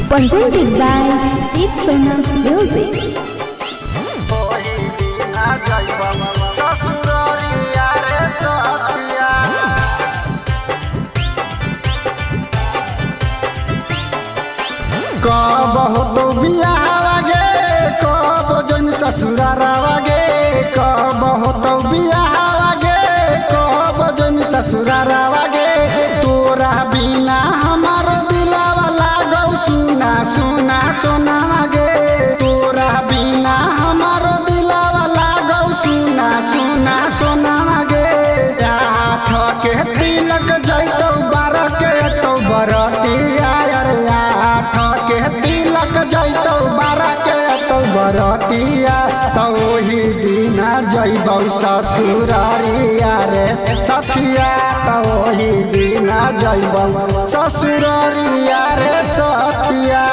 Presented by Shiv Sona Music. कब हो तो बियाह गे कब जन ससुरार गे कब हो तो बियाह गे कब जन ससुरार गे तोरा बिना हमार दिलावा लागौ सुना सुना सोना गे तोरा बिना हमार दिलावा लागौ सुना सुना सोना गे आठ के तिलक जैतौ 12 के तो बरतिया रे आठ के तिलक जैतौ 12 के तो बरतिया तो ही दिना जैबौ ससुरारिया रे सखिया तो ही दिना जैबौ ससुरारिया रे सखिया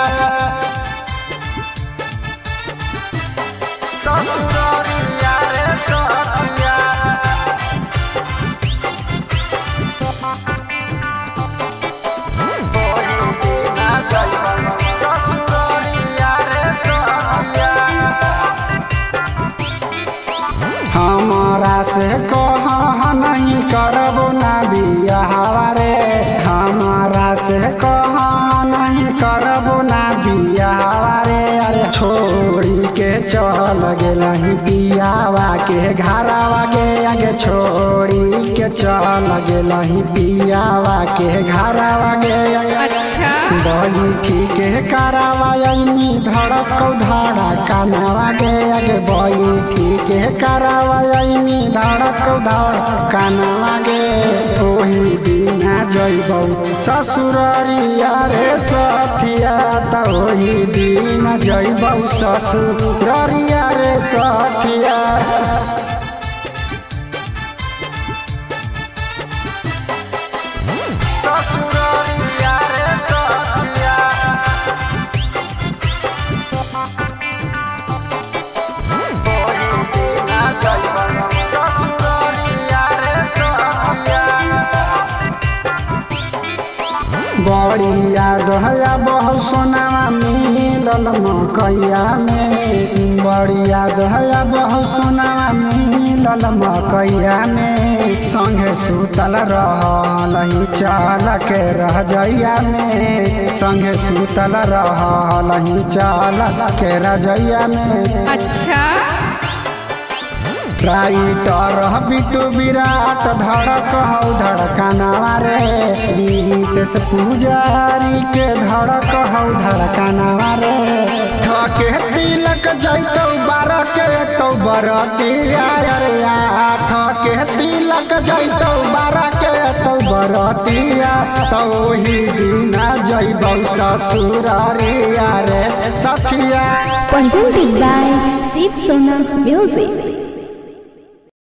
ससुरारिया रे सखिया हमारा से कह नहीं करबो ना बियाहवा रे हमारा से कह नहीं करबो ना बियाहवा रे अरे छोड़ी के चल गेलही पियावा के घरवा गे आगे छोड़ी के चल गेलही पियावा के घरवा गे अच्छा बैठी के करावा अइनी धड़कौ धड़कनवा गे आगे बैठी के करावा अइनी धड़कौ धड़कनवा गे ओही दिना जइबौ ससुरारिया रे सखिया त ओही दिना जइबौ ससुरारिया रे सखिया ससुरारिया रे सखिया बड़ी याद है बहु सोनावा मिलल मकैया में बड़ी याद है बहु सोनावा मिलल मकैया में संगे सुतल रहलही चल के रजैया में संगे सुतल रहलही चल के रजैया में अच्छा राइटर बिटू विराट धड़क हौ धड़कनवा रे नीतेश पुजारी के धड़क हौ धड़कनवा रे ठके तिलक जैतौ 12 के तो बरतिया रे ठके तिलक जैतौ 12 के तो बरतिया तो ही दिना जइबौ ससुरारिया रे सखिया Presented by Shiv Sona Music.